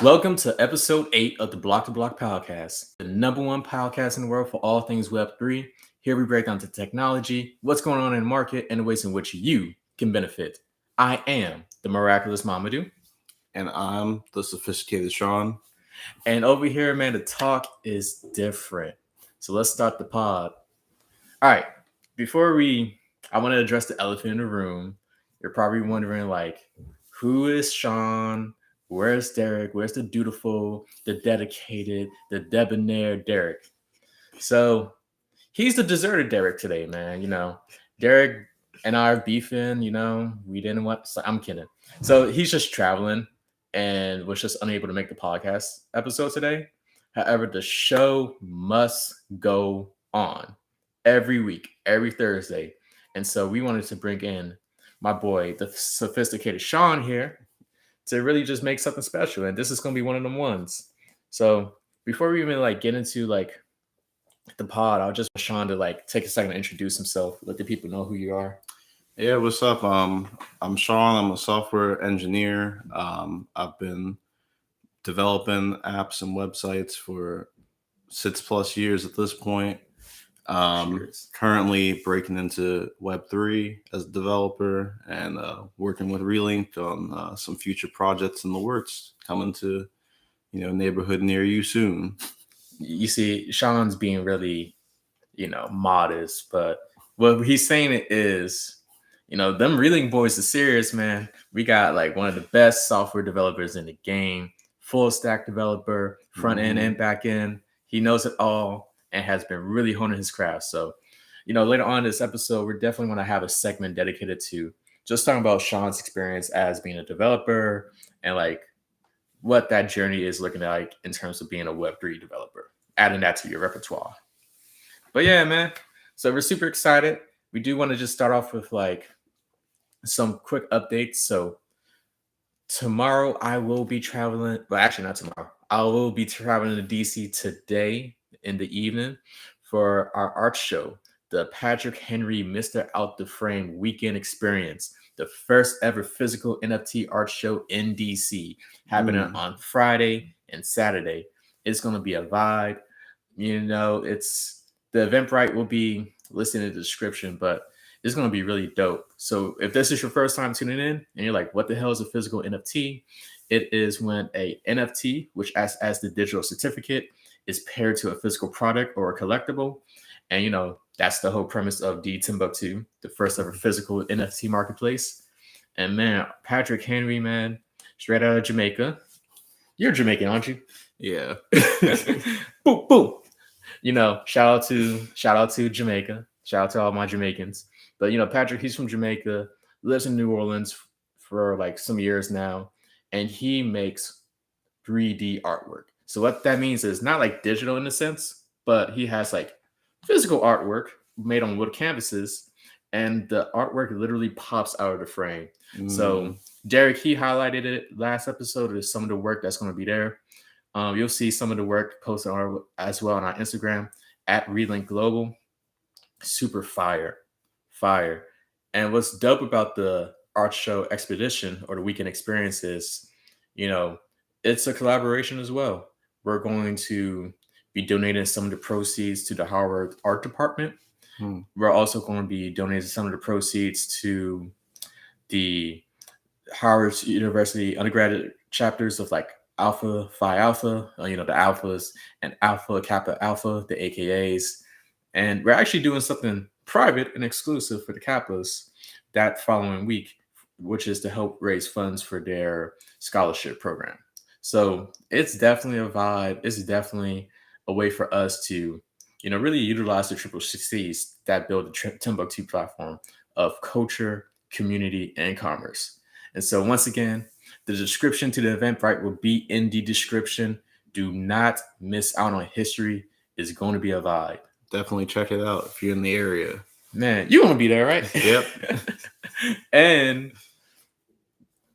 Welcome to episode 8 of the Bloc to Block podcast, the number one podcast in the world for all things Web3. Here we break down the technology, what's going on in the market, and the ways in which you can benefit. I am the miraculous Mamadou. And I'm the sophisticated Sean. And over here, man, the talk is different. So let's start the pod. All right, I want to address the elephant in the room. You're probably wondering, who is Sean? Where's Derek? Where's the dutiful, the dedicated, the debonair Derek? So he's the deserted Derek today, man. Derek and I are beefing. We didn't want. I'm kidding. So he's just traveling and was just unable to make the podcast episode today. However, the show must go on every week, every Thursday. And so we wanted to bring in my boy, the sophisticated Sean here, to really just make something special. And this is going to be one of them ones. So before we even get into the pod, I'll just want Sean to take a second to introduce himself, let the people know who you are. Yeah, what's up? I'm Sean. I'm a software engineer. I've been developing apps and websites for 6+ years at this point. Currently breaking into Web3 as a developer and working with Relink on some future projects in the works coming to neighborhood near you soon. You see, Sean's being really modest, but what he's saying is them Relink boys are serious, man. We got one of the best software developers in the game, full stack developer, front end and back end. He knows it all and has been really honing his craft. So, later on in this episode, we're definitely going to have a segment dedicated to just talking about Sean's experience as being a developer and what that journey is looking like in terms of being a Web3 developer, adding that to your repertoire. But yeah, man. So we're super excited. We do want to just start off with some quick updates. So tomorrow I will be traveling. Well, actually not tomorrow. I will be traveling to DC today in the evening for our art show, the Patrick Henry Mr. Out the Frame Weekend Experience, the first ever physical NFT art show in DC, happening on Friday and Saturday. It's going to be a vibe. It's the Eventbrite will be listed in the description, but it's going to be really dope. So if this is your first time tuning in and you're like, what the hell is a physical NFT? It is when a NFT, which acts as the digital certificate, is paired to a physical product or a collectible. And, that's the whole premise of the Timbuktu, the first ever physical NFT marketplace. And man, Patrick Henry, man, straight out of Jamaica. You're Jamaican, aren't you? Yeah. Boom, boom. Shout out to Jamaica. Shout out to all my Jamaicans. But, Patrick, he's from Jamaica, lives in New Orleans for some years now. And he makes 3D artwork. So what that means is not digital in a sense, but he has physical artwork made on wood canvases, and the artwork literally pops out of the frame. So Derek, he highlighted it last episode. There's some of the work that's going to be there. You'll see some of the work posted as well on our Instagram at Relink Global. Super fire. And what's dope about the art show expedition or the weekend experience is, it's a collaboration as well. We're going to be donating some of the proceeds to the Howard Art Department. We're also going to be donating some of the proceeds to the Howard University undergraduate chapters of Alpha Phi Alpha, the Alphas, and Alpha Kappa Alpha, the AKAs. And we're actually doing something private and exclusive for the Kappas that following week, which is to help raise funds for their scholarship program. So it's definitely a vibe. It's definitely a way for us to, really utilize the triple C's that build the Timbuktu platform of culture, community, and commerce. And so once again, the description to the Eventbrite will be in the description. Do not miss out on history. It's going to be a vibe. Definitely check it out if you're in the area. Man, you want to be there, right? Yep. And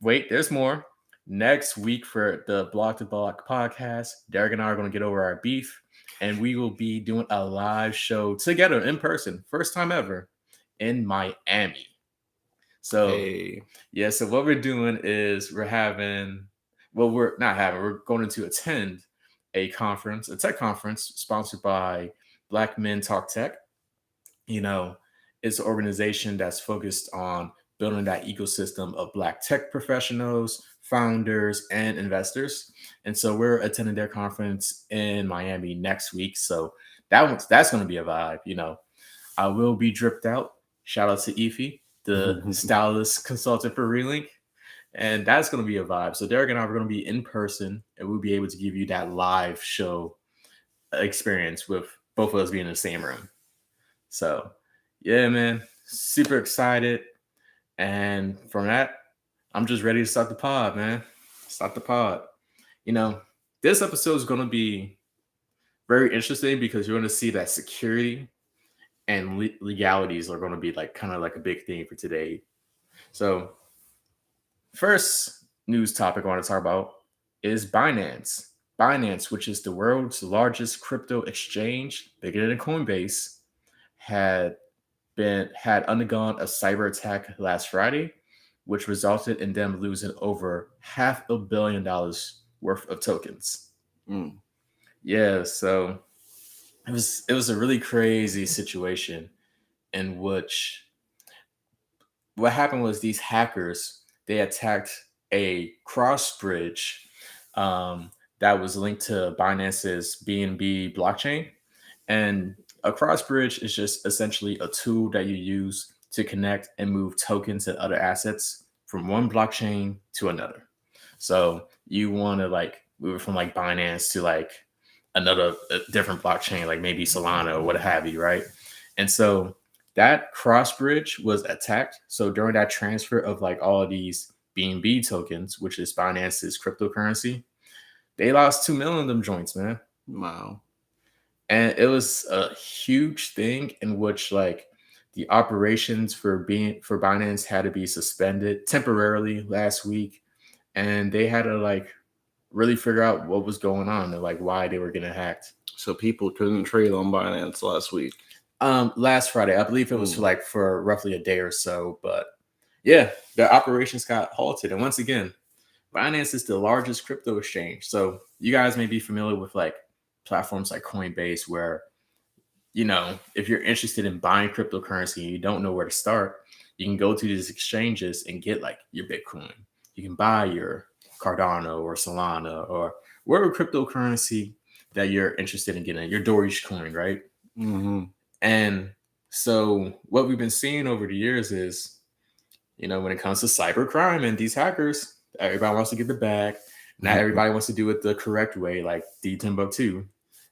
wait, there's more. Next week for the Bloc to Block podcast, Derek and I are going to get over our beef, and we will be doing a live show together in person, first time ever, in Miami. So, Hey. yeah, so what we're doing is we're having well, we're going to attend a conference, a tech conference sponsored by Black Men Talk Tech. You know, it's an organization that's focused on building that ecosystem of Black tech professionals, founders, and investors. And so we're attending their conference in Miami next week. So that's going to be a vibe. You know, I will be dripped out. Shout out to Efi, the stylist consultant for Relink. And that's going to be a vibe. So Derek and I are going to be in person, and we'll be able to give you that live show experience with both of us being in the same room. So, yeah, man, super excited. And from that, I'm just ready to start the pod, man. Start the pod. You know, this episode is going to be very interesting because you're going to see that security and legalities are going to be like kind of like a big thing for today. So, first news topic I want to talk about is Binance. Binance, which is the world's largest crypto exchange, bigger than Coinbase, had undergone a cyber attack last Friday, which resulted in them losing over $500 million worth of tokens. Yeah, so it was a really crazy situation in which what happened was these hackers, they attacked a cross bridge that was linked to Binance's BNB blockchain. And a cross bridge is just essentially a tool that you use to connect and move tokens and other assets from one blockchain to another. So you want to like move it from like Binance to like a different blockchain, like maybe Solana or what have you, right? And so that cross bridge was attacked. So during that transfer of like all of these BNB tokens, which is Binance's cryptocurrency, they lost 2 million of them joints, man. Wow. And it was a huge thing in which like the operations for Binance had to be suspended temporarily last week. And they had to like really figure out what was going on and like why they were getting hacked. So people couldn't trade on Binance last week. Last Friday, I believe it was for roughly a day or so. But yeah, their operations got halted. And once again, Binance is the largest crypto exchange. So you guys may be familiar with like platforms like Coinbase, where, you know, if you're interested in buying cryptocurrency and you don't know where to start, you can go to these exchanges and get like your Bitcoin. You can buy your Cardano or Solana or whatever cryptocurrency that you're interested in getting, your Dogecoin, right? And so what we've been seeing over the years is, you know, when it comes to cyber crime and these hackers, everybody wants to get the bag. Not everybody wants to do it the correct way, like D10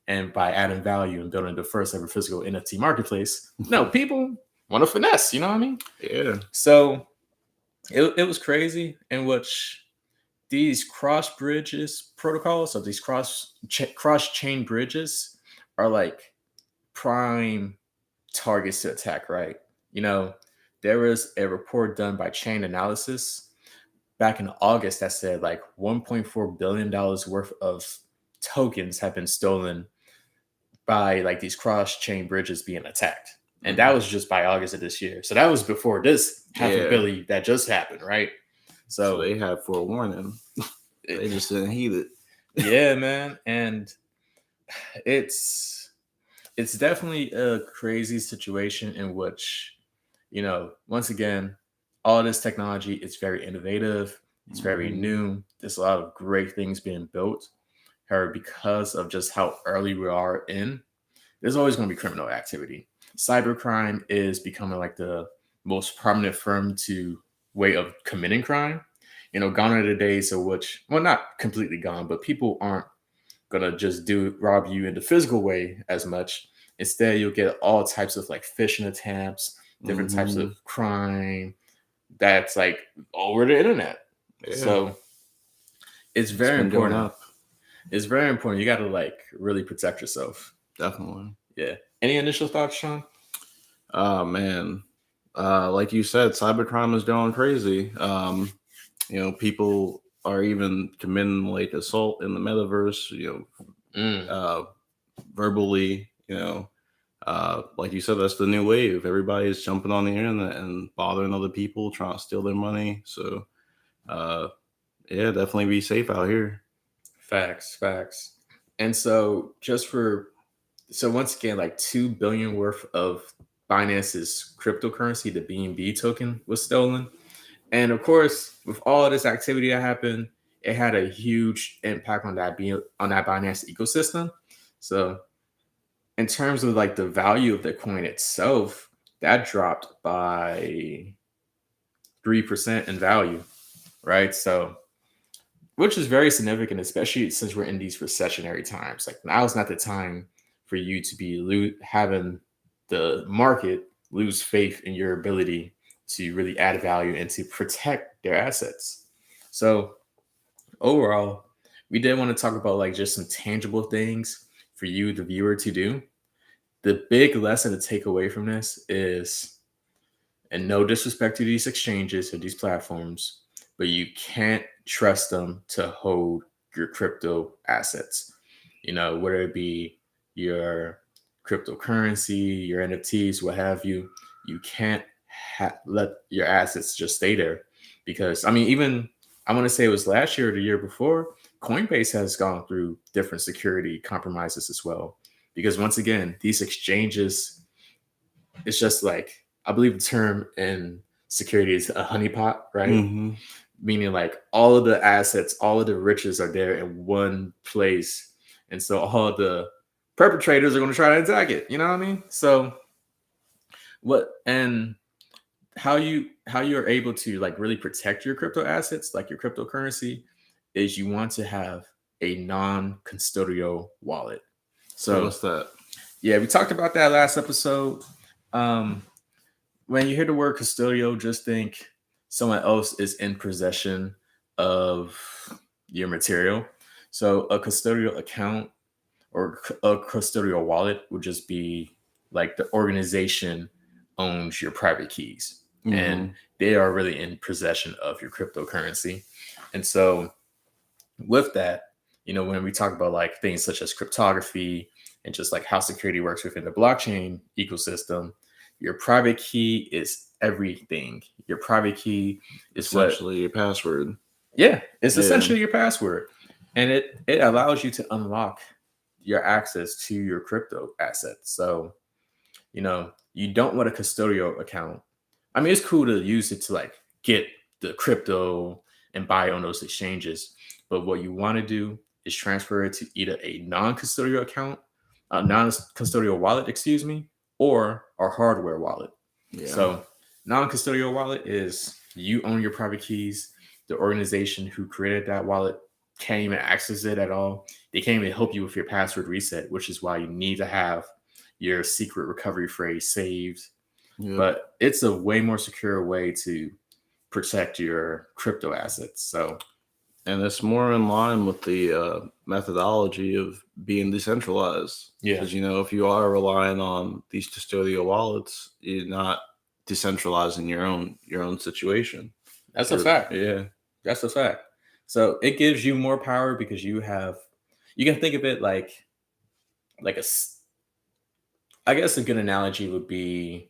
and by adding value and building the first ever physical NFT marketplace. No, people want to finesse, you know what I mean? Yeah. So it was crazy in which these cross bridges protocols, so these cross chain bridges are like prime targets to attack, right? You know, there was a report done by Chain Analysis back in August that said like $1.4 billion worth of tokens have been stolen by like these cross chain bridges being attacked. And that was just by August of this year. So that was before this $500 million that just happened, right? So they had forewarning. They just didn't heed it. Yeah, man. And it's definitely a crazy situation in which, you know, once again, all this technology is very innovative. It's very new. There's a lot of great things being built. However, because of just how early we are in, there's always going to be criminal activity. Cybercrime is becoming like the most prominent way of committing crime. You know, gone are the days of which, well, not completely gone, but people aren't gonna just rob you in the physical way as much. Instead, you'll get all types of like phishing attempts, different types of crime that's like over the internet. Yeah. So it's very important. It's very important. You got to like really protect yourself. Definitely. Yeah. Any initial thoughts, Sean? Oh man, like you said, cybercrime is going crazy. You know, people are even committing like assault in the metaverse. You know, verbally. You know, like you said, that's the new wave. Everybody's jumping on the internet and bothering other people, trying to steal their money. So, Yeah, definitely be safe out here. Facts. And so so once again, like 2 billion worth of Binance's cryptocurrency, the BNB token, was stolen. And of course, with all this activity that happened, it had a huge impact on on that Binance ecosystem. So in terms of like the value of the coin itself, that dropped by 3% in value, right? So which is very significant, especially since we're in these recessionary times. Like now is not the time for you to be having the market lose faith in your ability to really add value and to protect their assets. So overall, we did want to talk about like just some tangible things for you, the viewer, to do. The big lesson to take away from this is, and no disrespect to these exchanges or these platforms, but you can't trust them to hold your crypto assets. You know, whether it be your cryptocurrency, your NFTs, what have you, you can't let your assets just stay there. Because, I mean, even I want to say it was last year or the year before, Coinbase has gone through different security compromises as well. Because once again, these exchanges, it's just like, I believe the term in security is a honeypot, right? Mm-hmm. Meaning like all of the assets, all of the riches are there in one place. And so all of the perpetrators are going to try to attack it. You know what I mean? So what and how you're able to like really protect your crypto assets, like your cryptocurrency, is you want to have a non-custodial wallet. So So what's that? yeah, we talked about that last episode. Um, when you hear the word custodial, just think someone else is in possession of your material. So a custodial account or a custodial wallet would just be like the organization owns your private keys and Mm-hmm. they are really in possession of your cryptocurrency. And so with that, you know, when we talk about like things such as cryptography and just like how security works within the blockchain ecosystem, your private key is everything. Your private key is what, Essentially your password. yeah, it's Yeah. essentially your password. And it allows you to unlock your access to your crypto assets. So, you know, you don't want a custodial account. I mean, it's cool to use it to like get the crypto and buy on those exchanges. But what you want to do is transfer it to either a non-custodial account, a non-custodial wallet, excuse me, or a hardware wallet. Yeah. So non-custodial wallet is you own your private keys. The organization who created that wallet can't even access it at all. They can't even help you with your password reset, which is why you need to have your secret recovery phrase saved. Yep. But it's a way more secure way to protect your crypto assets. So And it's more in line with the methodology of being decentralized. yeah, Because, you know, if you are relying on these custodial wallets, you're not decentralizing your own situation. that's a fact. Yeah. That's a fact. So it gives you more power because you can think of it like I guess a good analogy would be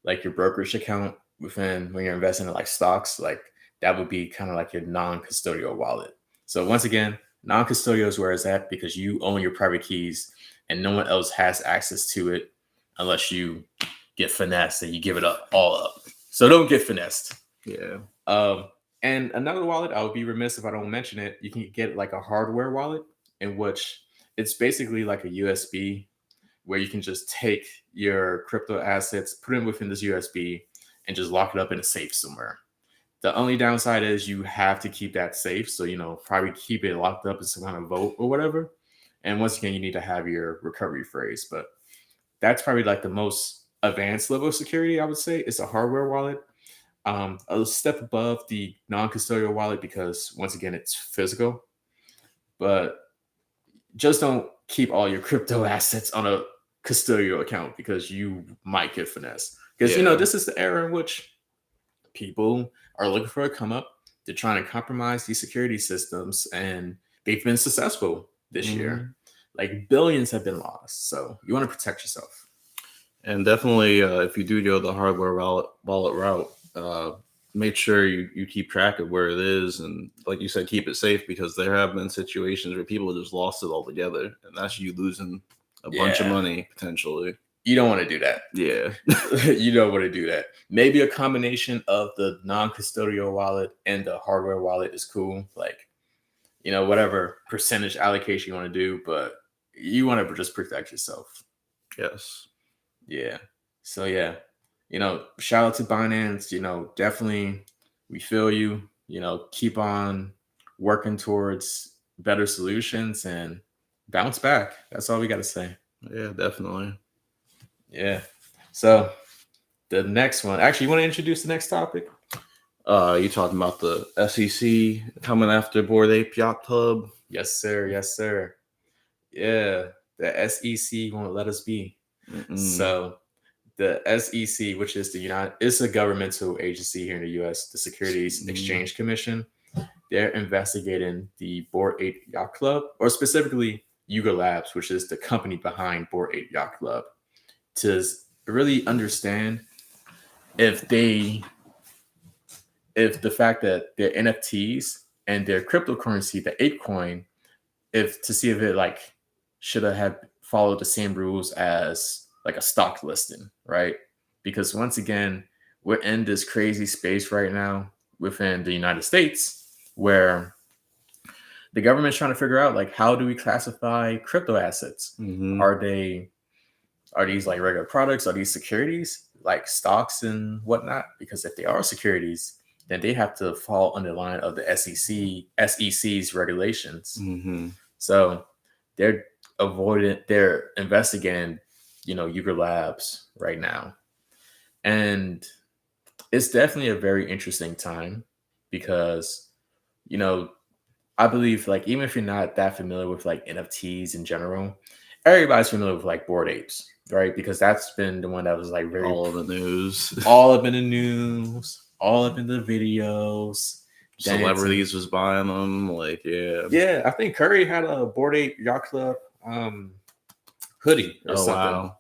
like your brokerage account within when you're investing in like stocks, like that would be kind of like your non-custodial wallet. So once again, non-custodial is where it's at because you own your private keys and no one else has access to it unless you get finessed and you give it up all up. So don't get finessed. Yeah. Um, and another wallet, I would be remiss if I don't mention it. You can get like a hardware wallet in which it's basically like a USB where you can just take your crypto assets, put them within this USB, and just lock it up in a safe somewhere. The only downside is you have to keep that safe. So, you know, probably keep it locked up in some kind of vault or whatever. And once again, you need to have your recovery phrase. But that's probably like the most advanced level of security, I would say. It's a hardware wallet. A step above the non-custodial wallet because once again, it's physical. But just don't keep all your crypto assets on a custodial account because you might get finessed. Because you know, Yeah. this is the era in which people are looking for a come up. They're trying to compromise these security systems, and they've been successful this Mm-hmm. year. Like billions have been lost. So you want to protect yourself. And definitely, if you do go the hardware wallet route, make sure you keep track of where it is, and like you said, keep it safe, because there have been situations where people just lost it altogether, and that's you losing a bunch of money potentially. You don't want to do that. Yeah. You don't want to do that. Maybe a combination of the non-custodial wallet and the hardware wallet is cool. Like, whatever percentage allocation you want to do, but you want to just protect yourself. Yes. Yeah. So yeah, shout out to Binance. Definitely we feel you. Keep on working towards better solutions and bounce back. That's all we got to say. Yeah, definitely. Yeah. So the next one, actually, you want to introduce the next topic? You talking about the SEC coming after Bored Ape Yacht Club? Yes, sir. Yes, sir. Yeah, the SEC won't let us be. So the SEC, which is it's a governmental agency here in the U.S., the Securities Exchange Commission, they're investigating the Bored Ape Yacht Club, or specifically Yuga Labs, which is the company behind Bored Ape Yacht Club, to really understand if the fact that their NFTs and their cryptocurrency, the ape coin, to see if it should have followed the same rules as like a stock listing, right? Because once again, we're in this crazy space right now within the United States where the government's trying to figure out how do we classify crypto assets? Are these like regular products? Are these securities like stocks and whatnot? Because if they are securities, then they have to fall under the line of the SEC's regulations. So they're investigating, Yuga Labs right now. And it's definitely a very interesting time because, I believe even if you're not that familiar with NFTs in general, everybody's familiar with Bored Apes, right? Because that's been the one that was very all of the news, all up in the news, all up in the videos. Celebrities was buying them, yeah. I think Curry had a Bored Ape Yacht Club hoodie or something. Wow.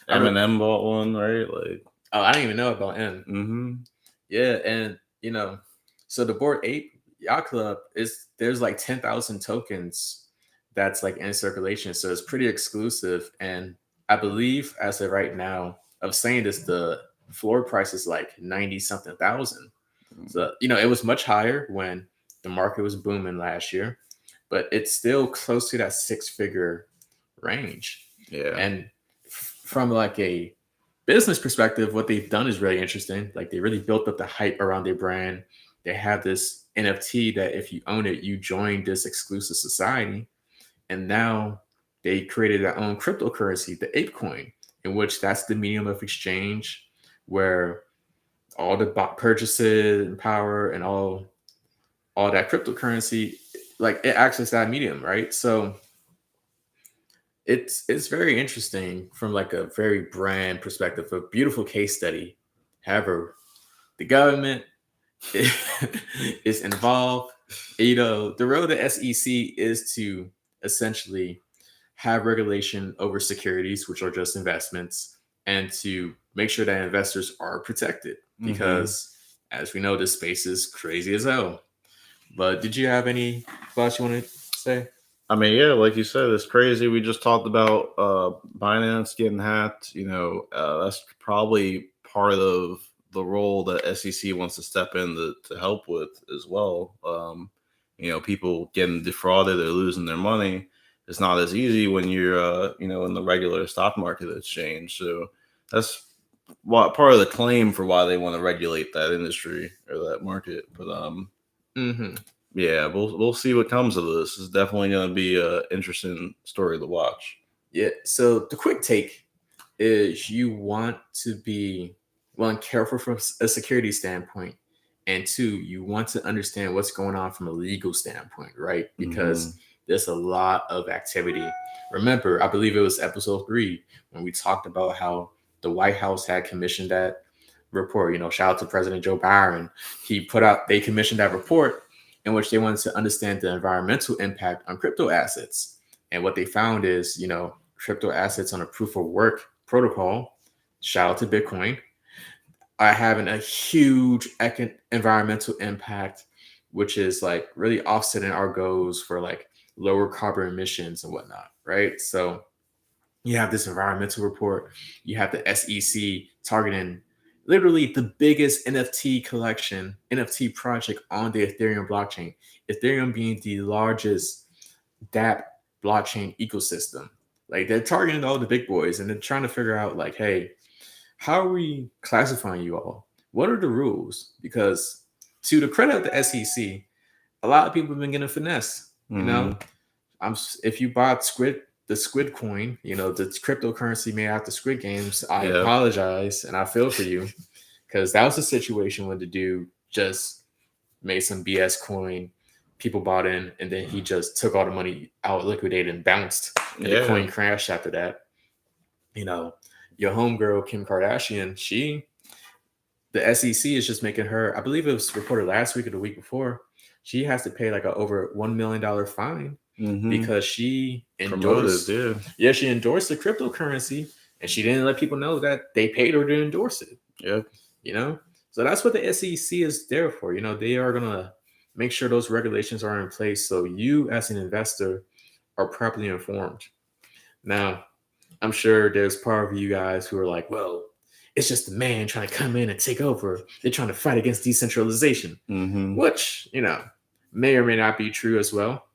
Eminem bought one, right? I didn't even know about M. Yeah, and so the Bored Ape Yacht Club there's 10,000 tokens that's in circulation, so it's pretty exclusive. And I believe as of right now, of saying this, the floor price is 90 something thousand. So it was much higher when the market was booming last year, but it's still close to that 6-figure range. Yeah. And from a business perspective, what they've done is really interesting. They really built up the hype around their brand. They have this NFT that if you own it, you join this exclusive society. And now they created their own cryptocurrency, the ape coin, in which that's the medium of exchange where all the purchases and power and all that cryptocurrency, it acts as that medium, right? So it's very interesting from a very brand perspective, a beautiful case study. However, the government is involved. The role of the SEC is to essentially have regulation over securities, which are just investments, and to make sure that investors are protected. Because as we know, this space is crazy as hell. But did you have any thoughts you want to say? I mean, yeah, like you said, it's crazy. We just talked about Binance getting hacked. That's probably part of the role that SEC wants to step in to help with as well. People getting defrauded or losing their money. It's not as easy when you're, in the regular stock market exchange. So that's part of the claim for why they want to regulate that industry or that market. But yeah, we'll see what comes of this. It's definitely going to be an interesting story to watch. Yeah. So the quick take is you want to be, one, careful from a security standpoint, and two, you want to understand what's going on from a legal standpoint, right? Because there's a lot of activity. Remember, I believe it was episode 3 when we talked about how the White House had commissioned that report. Shout out to President Joe Biden. They commissioned that report in which they wanted to understand the environmental impact on crypto assets. And what they found is, crypto assets on a proof of work protocol, shout out to Bitcoin, are having a huge environmental impact, which is like really offsetting our goals for like lower carbon emissions and whatnot, right? So you have this environmental report, you have the SEC targeting literally the biggest NFT project on the Ethereum blockchain, Ethereum being the largest DApp blockchain ecosystem. Like they're targeting all the big boys and they're trying to figure out like, hey, how are we classifying you all? What are the rules? Because to the credit of the SEC, a lot of people have been getting finesse. You know, if you bought the Squid coin, you know, the cryptocurrency made out the Squid Games, I apologize and I feel for you because that was a situation when the dude just made some BS coin, people bought in, and then he just took all the money out, liquidated, and bounced, and the coin crashed after that. You know, your homegirl Kim Kardashian, the SEC is just making her, I believe it was reported last week or the week before, she has to pay like a over $1 million fine because she endorsed she endorsed the cryptocurrency and she didn't let people know that they paid her to endorse it. You know, so that's what the SEC is there for. You know, they are gonna make sure those regulations are in place so you as an investor are properly informed. Now, I'm sure there's part of you guys who are like, well, it's just a man trying to come in and take over. They're trying to fight against decentralization, which, you know, may or may not be true as well.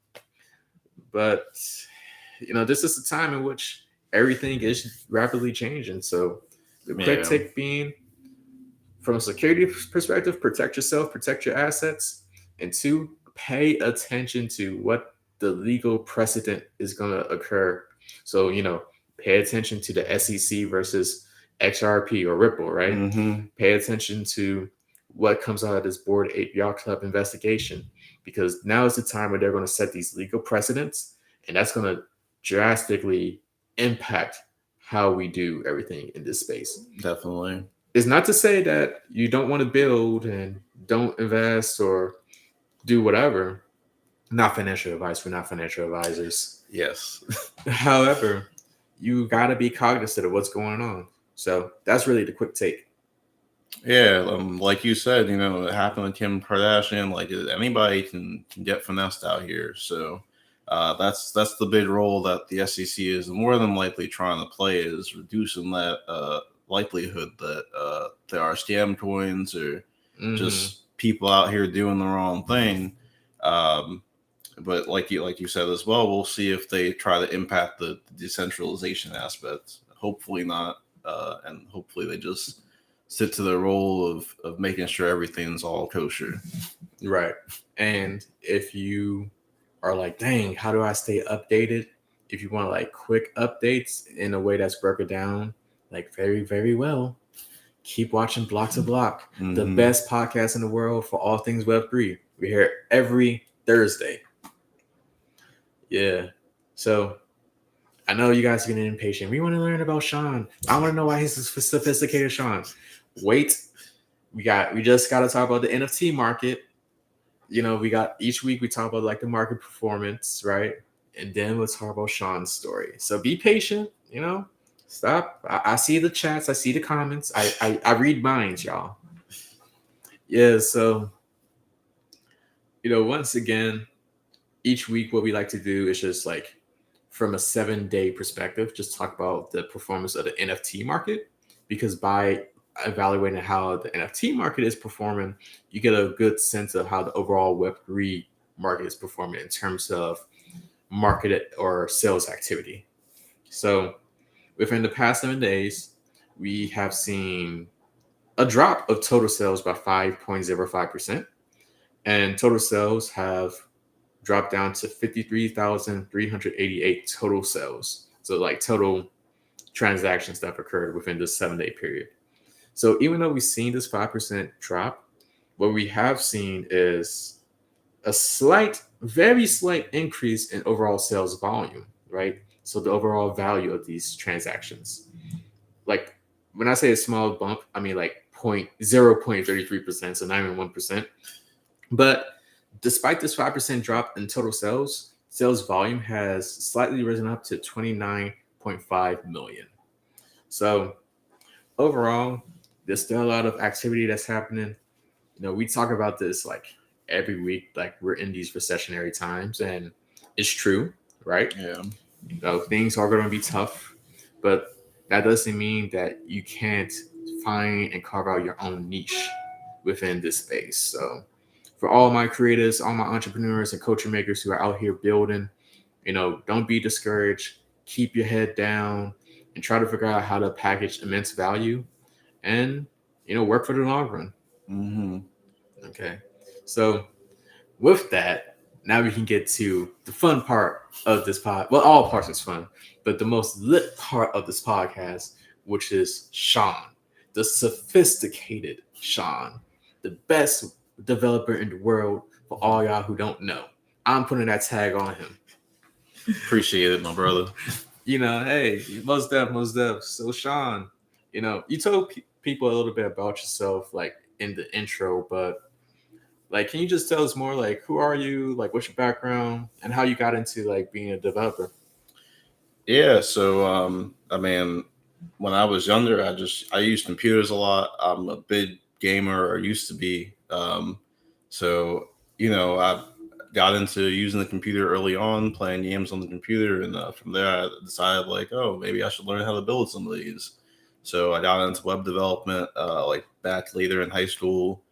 But, you know, this is the time in which everything is rapidly changing. So the quick take being, from a security perspective, protect yourself, protect your assets. And two, pay attention to what the legal precedent is going to occur. So, you know, pay attention to the SEC versus XRP or Ripple, right? Pay attention to what comes out of this Bored Ape Yacht Club investigation, because now is the time where they're going to set these legal precedents, and that's going to drastically impact how we do everything in this space. Definitely. It's not to say that you don't want to build and don't invest or do whatever. Not financial advice. We're not financial advisors. Yes. However, you got to be cognizant of what's going on. So that's really the quick take. Yeah, like you said, you know, it happened with Kim Kardashian. Like anybody can get finessed out here. So that's the big role that the SEC is more than likely trying to play, is reducing that likelihood that there are scam coins or just people out here doing the wrong thing. But like you said as well, we'll see if they try to impact the decentralization aspect. Hopefully not, and hopefully they just stick to their role of making sure everything's all kosher. Right. And if you are like, dang, how do I stay updated? If you want like quick updates in a way that's broken down like very, very well, keep watching Bloc to Bloc, the best podcast in the world for all things Web3. We hear it every Thursday. Yeah. So I know you guys are getting impatient. We want to learn about Sean. I want to know why he's a sophisticated Sean. Wait. We just got to talk about the NFT market. You know, each week we talk about like the market performance, right? And then we'll talk about Sean's story. So be patient, you know. Stop. I see the chats. I see the comments. I read minds, y'all. Yeah, so, you know, once again, each week what we like to do is just like from a 7-day perspective, just talk about the performance of the NFT market, because by evaluating how the NFT market is performing, you get a good sense of how the overall Web3 market is performing in terms of market or sales activity. So within the past 7 days, we have seen a drop of total sales by 5.05%, and total sales have dropped down to 53,388 total sales. So like total transactions that have occurred within this 7-day period. So even though we've seen this 5% drop, what we have seen is a very slight increase in overall sales volume, right? So the overall value of these transactions. Like when I say a small bump, I mean like 0.33%, so not even 1%. But despite this 5% drop in total sales volume has slightly risen up to 29.5 million. So overall, there's still a lot of activity that's happening. We talk about this like every week, like we're in these recessionary times, and it's true, right? Yeah. Things are going to be tough, but that doesn't mean that you can't find and carve out your own niche within this space. So, for all my creators, all my entrepreneurs and culture makers who are out here building, don't be discouraged. Keep your head down and try to figure out how to package immense value and, work for the long run. Mm-hmm. Okay. So, with that, now we can get to the fun part of this pod. Well, all parts is fun, but the most lit part of this podcast, which is Sean, the sophisticated Sean, the best developer in the world for all y'all who don't know. I'm putting that tag on him. Appreciate it, my brother. Hey, most def. So Sean, you told people a little bit about yourself, like in the intro, but like, can you just tell us more, like, who are you, like, what's your background, and how you got into like being a developer? Yeah, so I mean, when I was younger, I used computers a lot. I'm a big gamer, or used to be. So I got into using the computer early on, playing games on the computer, and from there I decided like, oh, maybe I should learn how to build some of these. So I got into web development like back later in high school.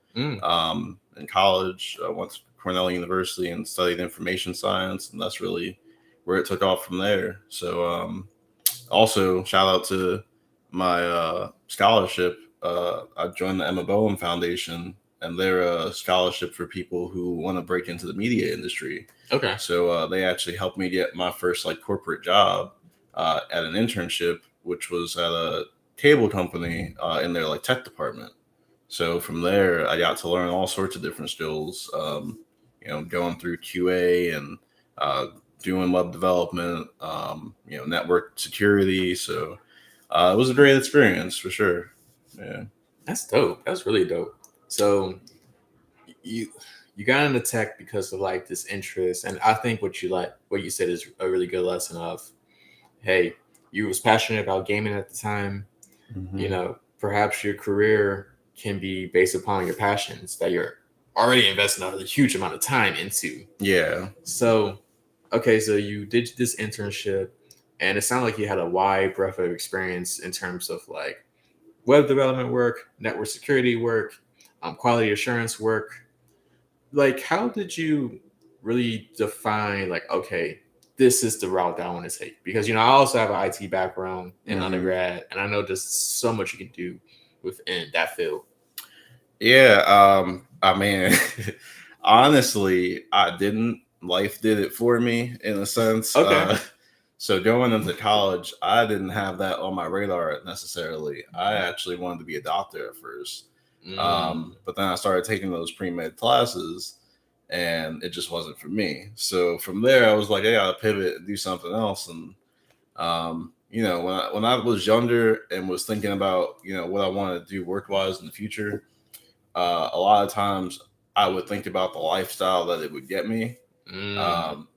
In college, I went to Cornell University and studied information science, and that's really where it took off from there. So also shout out to my scholarship. I joined the Emma Bowen Foundation, and they're a scholarship for people who want to break into the media industry. Okay. So they actually helped me get my first like corporate job at an internship, which was at a cable company in their like tech department. So from there, I got to learn all sorts of different skills, going through QA and doing web development, network security. So it was a great experience for sure. Yeah. That's dope. That's really dope. So you got into tech because of like this interest, and I think what you said is a really good lesson of, hey, you was passionate about gaming at the time. Mm-hmm. Perhaps your career can be based upon your passions that you're already investing a huge amount of time into. Yeah. So, okay, so you did this internship, and it sounded like you had a wide breadth of experience in terms of like web development work, network security work, quality assurance work. Like, how did you really define like, okay, this is the route that I want to take? Because I also have an IT background in undergrad, and I know there's so much you can do within that field. Yeah. I mean, honestly, I didn't. Life did it for me in a sense. Okay. So going into college, I didn't have that on my radar necessarily. I actually wanted to be a doctor at first. But then I started taking those pre-med classes, and it just wasn't for me. So from there, I was like, I gotta pivot and do something else. And when I was younger and was thinking about what I wanted to do work-wise in the future, a lot of times I would think about the lifestyle that it would get me.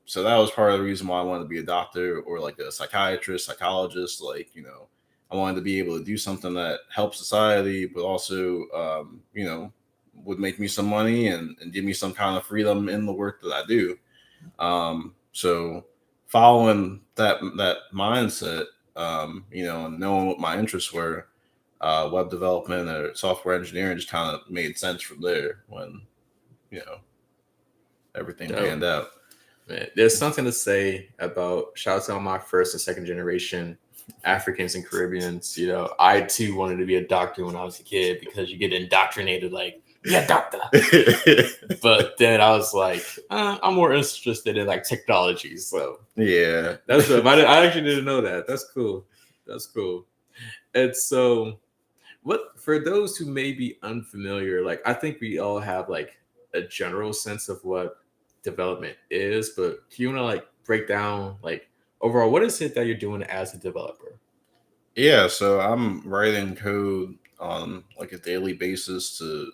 So that was part of the reason why I wanted to be a doctor or like a psychiatrist, psychologist. Like, I wanted to be able to do something that helps society, but also, would make me some money and give me some kind of freedom in the work that I do. So following that mindset, and knowing what my interests were, web development or software engineering just kind of made sense from there when, everything panned out. Man, there's something to say about shout out to all my first and second generation Africans and Caribbeans. I too wanted to be a doctor when I was a kid because you get indoctrinated like, yeah, doctor. But then I was like, I'm more interested in like technology. So yeah, that's what I actually didn't know that. That's cool. And so, what for those who may be unfamiliar, like I think we all have like a general sense of what development is, but do you want to like break down like overall what is it that you're doing as a developer? Yeah, so I'm writing code on like a daily basis to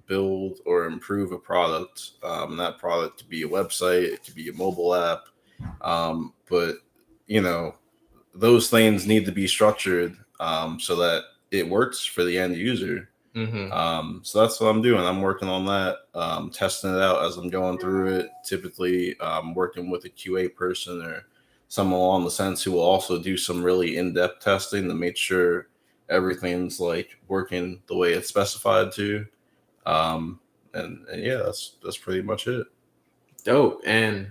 build or improve a product. That product could be a website, it could be a mobile app, but those things need to be structured so that it works for the end user. Mm-hmm. So that's what I'm doing. I'm working on that, testing it out as I'm going through it. Typically, working with a QA person or someone along the sense who will also do some really in-depth testing to make sure everything's like working the way it's specified to. And yeah, that's pretty much it. Dope. And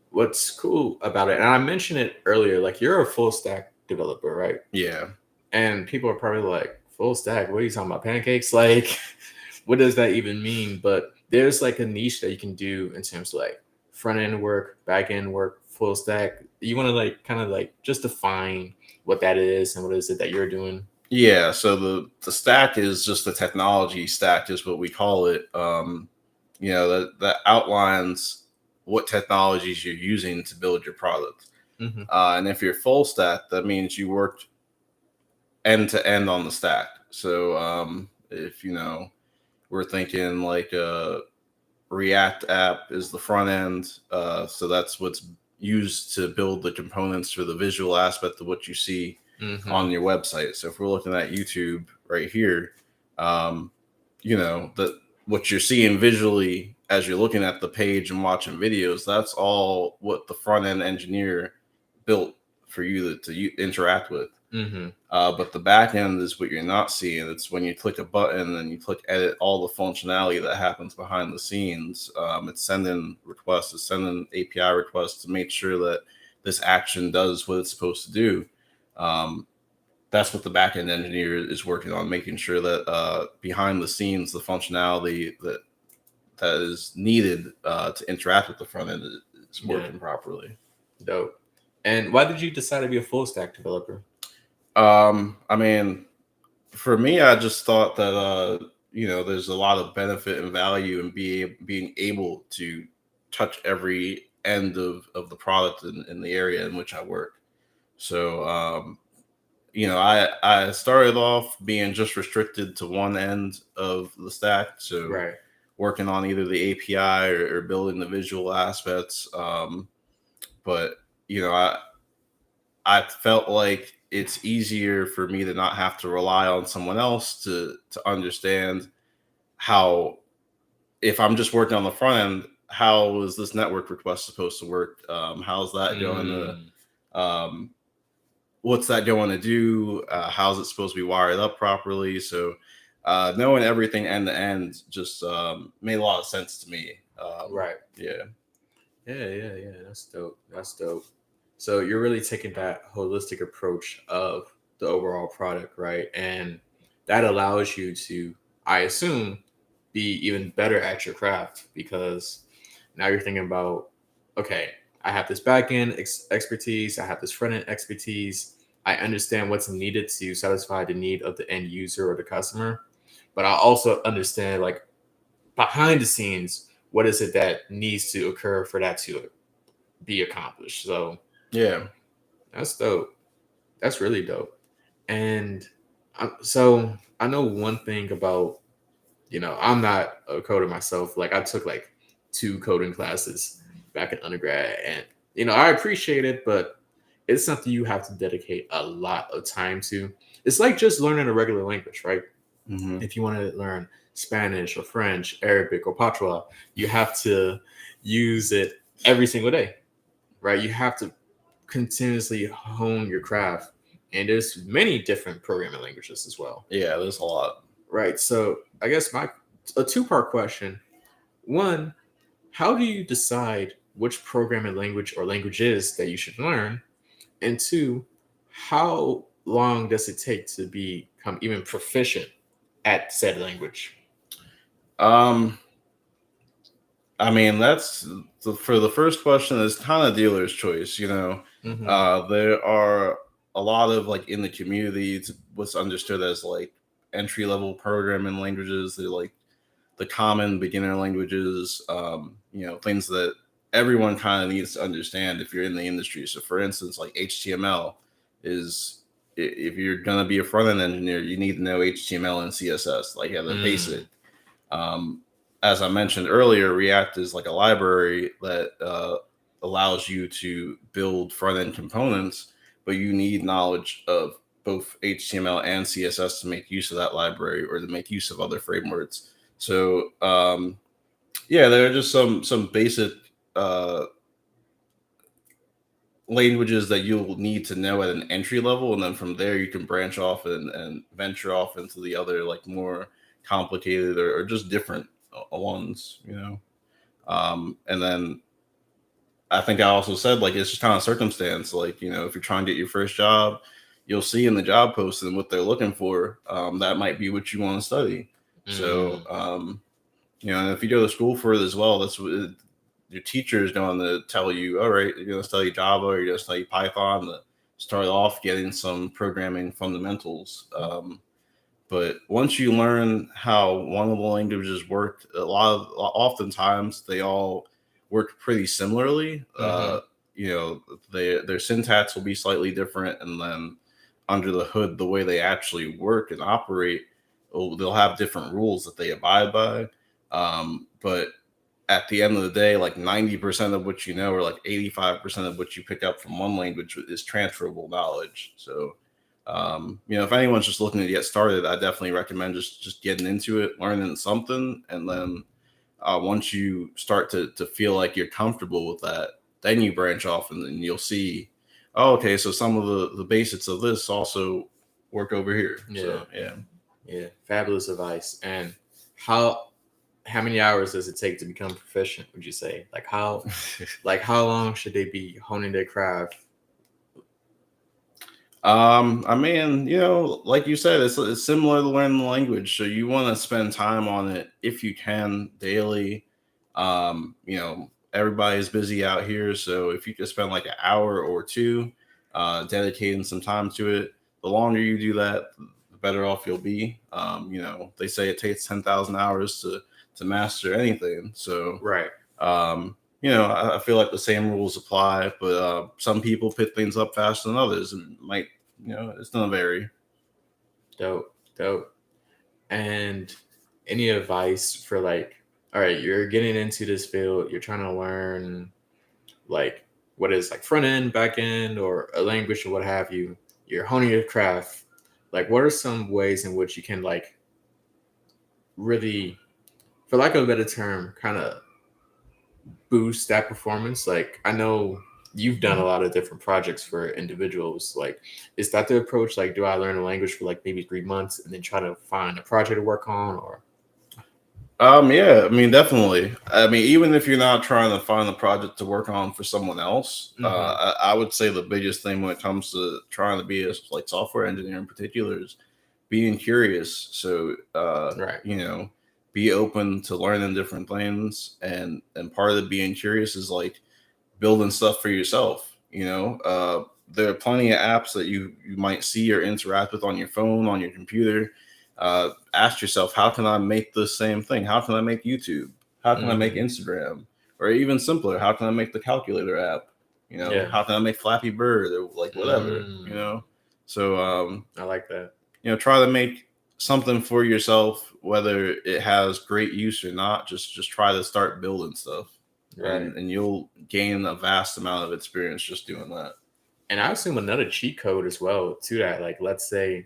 what's cool about it, and I mentioned it earlier, like you're a full stack developer, right? Yeah. And people are probably like, full stack, what are you talking about? Pancakes? Like, what does that even mean? But there's like a niche that you can do in terms of like front end work, back end work, full stack. You want to like kind of like just define what that is and what is it that you're doing? Yeah, so the stack is just the technology stack, is what we call it. That outlines what technologies you're using to build your product. Mm-hmm. And if you're full stack, that means you worked end to end on the stack. So if we're thinking like a React app is the front end, so that's what's used to build the components for the visual aspect of what you see on your website. So if we're looking at YouTube right here, that what you're seeing visually as you're looking at the page and watching videos, that's all what the front end engineer built for you to interact with. Mm-hmm. But the back end is what you're not seeing. It's when you click a button and you click edit, all the functionality that happens behind the scenes. It's sending requests, it's sending API requests to make sure that this action does what it's supposed to do. That's what the backend engineer is working on, making sure that behind the scenes, the functionality that is needed to interact with the front end is working properly. Dope. And why did you decide to be a full stack developer? I mean, for me, I just thought that there's a lot of benefit and value in being able to touch every end of the product in the area in which I work. So I started off being just restricted to one end of the stack. So working on either the API or building the visual aspects. But I felt like it's easier for me to not have to rely on someone else to understand how, if I'm just working on the front end, how is this network request supposed to work? How's that going to, what's that going to do? How's it supposed to be wired up properly? So knowing everything end to end just made a lot of sense to me. Yeah. That's dope. So you're really taking that holistic approach of the overall product, right? And that allows you to, I assume, be even better at your craft, because now you're thinking about, okay, I have this backend expertise, I have this front end expertise, I understand what's needed to satisfy the need of the end user or the customer, but I also understand, like, behind the scenes, what is it that needs to occur for that to be accomplished. So yeah, that's dope. That's really dope. And so I know one thing about, I'm not a coder myself. Like, I took like 2 coding classes back in undergrad, and I appreciate it, but it's something you have to dedicate a lot of time to. It's like just learning a regular language, right? Mm-hmm. If you want to learn Spanish or French, Arabic or Patois, you have to use it every single day, right? You have to continuously hone your craft, and there's many different programming languages as well. Yeah, there's a lot. Right. So I guess a 2-part question. One, how do you decide which programming language or languages that you should learn? And 2, how long does it take to become even proficient at said language? I mean, that's for the first question, it's kind of dealer's choice. There are a lot of, like, in the community, it's what's understood as like entry level programming languages. They're like the common beginner languages, things that everyone kind of needs to understand if you're in the industry. So for instance, like HTML is, if you're going to be a front end engineer, you need to know HTML and CSS, like, the basic. As I mentioned earlier, React is like a library that allows you to build front end components, but you need knowledge of both HTML and CSS to make use of that library or to make use of other frameworks. So yeah, there are just some basic languages that you'll need to know at an entry level, and then from there you can branch off and venture off into the other like more complicated or just different ones, you know. And then I think I also said like it's just kind of circumstance. Like, you know, if you're trying to get your first job, you'll see in the job posting what they're looking for. That might be what you want to study. So you know, and if you go to school for it as well, that's what your teacher is going to tell you. All right, you're going to study Java or you're going to study Python to start off getting some programming fundamentals. But once you learn how one of the languages work, oftentimes they all work pretty similarly. You know, their syntax will be slightly different, and then under the hood, the way they actually work and operate, they'll have different rules that they abide by. But at the end of the day, like 90% of what you know, or like 85% of what you pick up from one language is transferable knowledge. So, you know, if anyone's just looking to get started, I definitely recommend just getting into it, learning something. And then once you start to feel like you're comfortable with that, then you branch off and then you'll see, oh, okay, so some of the basics of this also work over here. Yeah. So, yeah, fabulous advice. And how many hours does it take to become proficient, would you say? Like how long should they be honing their craft? I mean, you know, like you said, it's similar to learning the language. So you want to spend time on it if you can daily. You know, everybody's busy out here. So if you could spend like an hour or two dedicating some time to it, the longer you do that, the better off you'll be. You know, they say it takes 10,000 hours to master anything. So Right. You know, I feel like the same rules apply, but some people pick things up faster than others, and might, you know, it's gonna vary. Dope. And any advice for like, all right, you're getting into this field, you're trying to learn like what is like front end, back end, or a language or what have you, you're honing your craft. Like, what are some ways in which you can like really, for lack of a better term, kind of boost that performance? Like, I know you've done a lot of different projects for individuals. Like, is that the approach? Like, do I learn a language for like maybe 3 months and then try to find a project to work on? Or Yeah, I mean, definitely. I mean, even if you're not trying to find a project to work on for someone else, I would say the biggest thing when it comes to trying to be a like software engineer in particular is being curious. So, right. you know, be open to learning different things, and part of the being curious is like building stuff for yourself. You know, there are plenty of apps that you might see or interact with on your phone, on your computer. Ask yourself, how can I make the same thing? How can I make YouTube? How can I make Instagram? Or even simpler, how can I make the calculator app? You know, how can I make Flappy Bird or like whatever, you know? So I like that. You know, try to make something for yourself, whether it has great use or not. Just try to start building stuff. Right. And you'll gain a vast amount of experience just doing that. And I assume another cheat code as well to that. Like, let's say,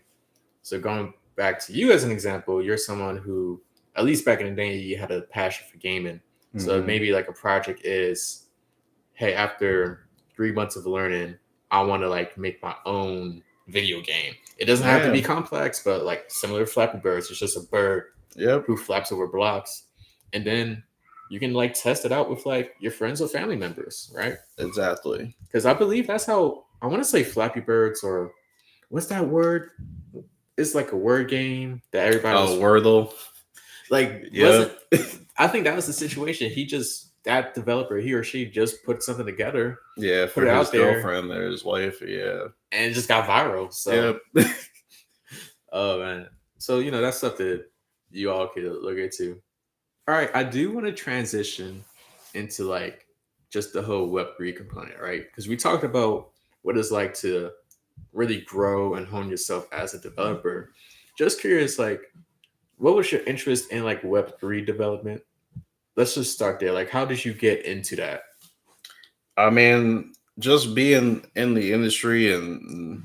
so going back to you as an example, you're someone who, at least back in the day, you had a passion for gaming. So maybe like a project is, hey, after 3 months of learning, I want to like make my own video game. It doesn't have to be complex, but like similar to Flappy Birds, it's just a bird who flaps over blocks. And then you can like test it out with like your friends or family members, right? Exactly. Because I believe that's how, I want to say Flappy Birds, or what's that word? It's like a word game that everybody was Wordle. Like, I think that was the situation. That developer, he or she just put something together. Yeah, for his girlfriend or his wife, and it just got viral. So, oh man. So, you know, that's stuff that you all could look into. All right, I do want to transition into like just the whole Web3 component, right? Because we talked about what it's like to really grow and hone yourself as a developer. Just curious, like, what was your interest in like Web3 development? Let's just start there. Like, how did you get into that? I mean, just being in the industry and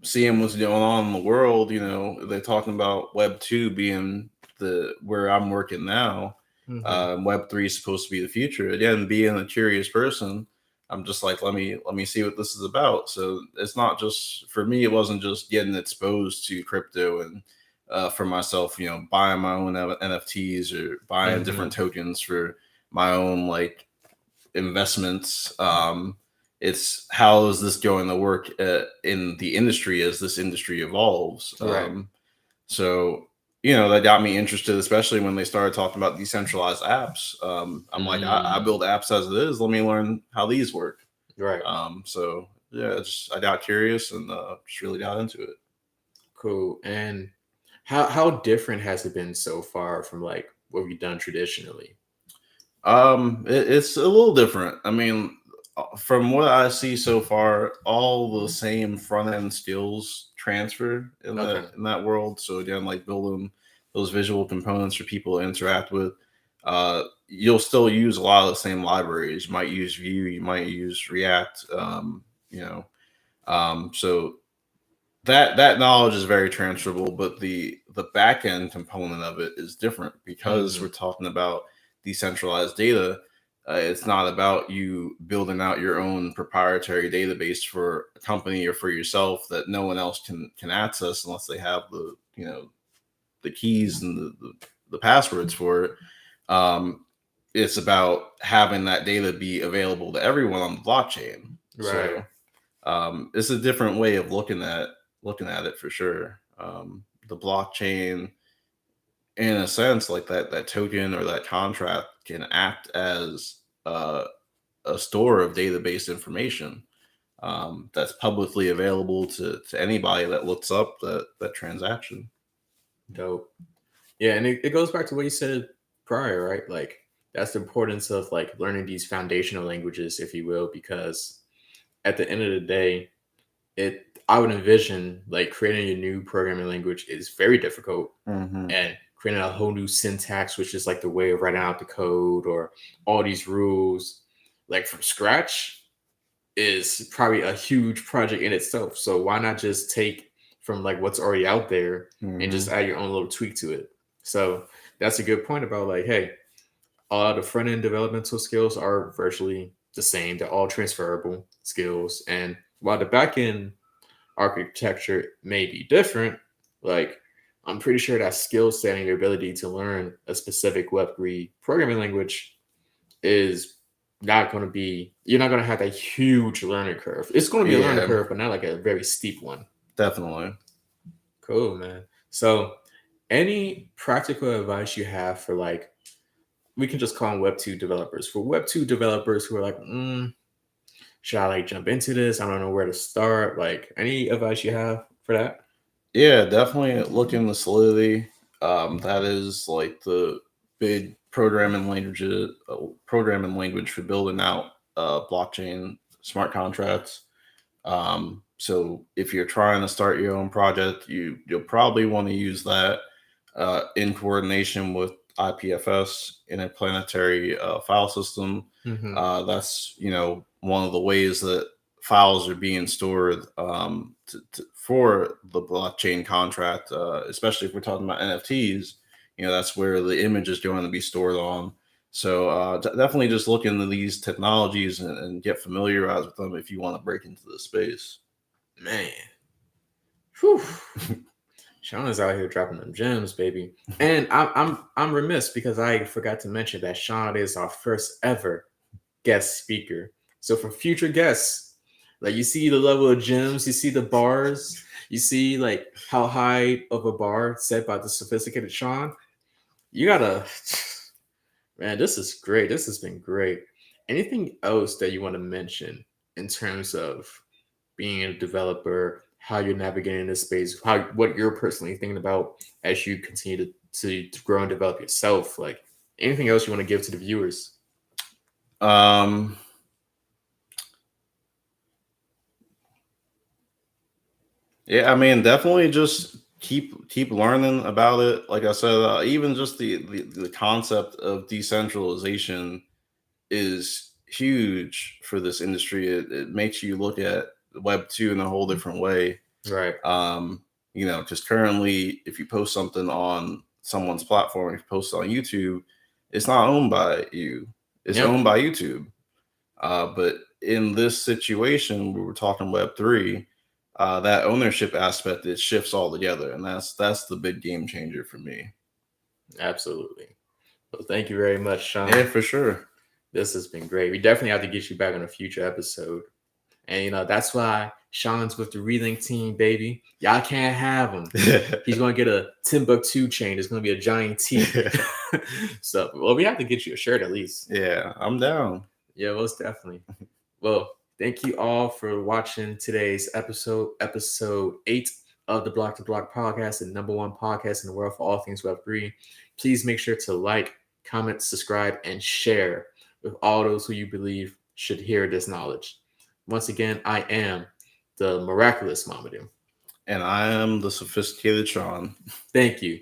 seeing what's going on in the world, they're talking about Web 2 being where I'm working now. Web 3 is supposed to be the future. Again, being a curious person, I'm just like, let me see what this is about. So it's not just for me. It wasn't just getting exposed to crypto and for myself, buying my own NFTs or buying different tokens for my own like investments. It's how is this going to work in the industry as this industry evolves. So that got me interested, especially when they started talking about decentralized apps. I'm like, I build apps as it is. Let me learn how these work. So yeah, I got curious and just really got into it. Cool. And how different has it been so far from like what we've done traditionally? It's a little different. I mean, from what I see so far, all the same front end skills transfer in that world. So again, like building those visual components for people to interact with, you'll still use a lot of the same libraries. You might use Vue, you might use React. So that knowledge is very transferable, but the back end component of it is different because we're talking about decentralized data. It's not about you building out your own proprietary database for a company or for yourself that no one else can access unless they have the keys and the passwords for it. It's about having that data be available to everyone on the blockchain. So it's a different way of looking at it for sure. The blockchain, in a sense, like that token or that contract can act as a store of database information that's publicly available to anybody that looks up that transaction. Dope. Yeah, and it goes back to what you said prior, right? Like that's the importance of like learning these foundational languages, if you will, because at the end of the day, I would envision like creating a new programming language is very difficult, and creating a whole new syntax, which is like the way of writing out the code or all these rules, like from scratch, is probably a huge project in itself. So why not just take from like what's already out there and just add your own little tweak to it? So that's a good point about like, hey, all the front end developmental skills are virtually the same. They're all transferable skills, and while the back end architecture may be different, like I'm pretty sure that skill set and your ability to learn a specific Web3 programming language is not going to be, you're not going to have that huge learning curve. It's going to be a learning curve, but not like a very steep one. Definitely. Cool, man. So any practical advice you have for like, we can just call them Web2 developers. For Web2 developers who are like, should I like jump into this? I don't know where to start. Like any advice you have for that? Yeah, definitely look into Solidity. That is like the big programming language for building out blockchain smart contracts. So if you're trying to start your own project, you'll probably want to use that in coordination with IPFS, interplanetary file system. That's one of the ways that files are being stored for the blockchain contract, especially if we're talking about NFTs. That's where the image is going to be stored on. So definitely just look into these technologies and get familiarized with them if you want to break into the space. Man, whew. Sean is out here dropping them gems, baby. And I'm remiss because I forgot to mention that Sean is our first ever guest speaker. So for future guests, like you see the level of gems, you see the bars, you see like how high of a bar set by the sophisticated Sean. You gotta, man, this is great. This has been great. Anything else that you want to mention in terms of being a developer, how you're navigating this space, what you're personally thinking about as you continue to grow and develop yourself? Like anything else you want to give to the viewers? Yeah, I mean, definitely just keep learning about it. Like I said, even just the concept of decentralization is huge for this industry. It makes you look at Web 2 in a whole different way. Right. Just currently, if you post something on someone's platform, if you post it on YouTube, it's not owned by you. It's owned by YouTube. But in this situation, we were talking Web3, that ownership aspect, it shifts all together, and that's the big game changer for me. Absolutely. Well, thank you very much, Sean. Yeah, for sure. This has been great. We definitely have to get you back on a future episode. And that's why Sean's with the Relink team, baby. Y'all can't have him. He's gonna get a Timbuktu chain. It's gonna be a giant T. So, well, we have to get you a shirt at least. Yeah, I'm down. Yeah, most definitely. Well, thank you all for watching today's episode 8 of the Block to Block podcast, the #1 podcast in the world for all things Web3. Please make sure to like, comment, subscribe, and share with all those who you believe should hear this knowledge. Once again, I am the miraculous Mamadou. And I am the sophisticated Sean. Thank you.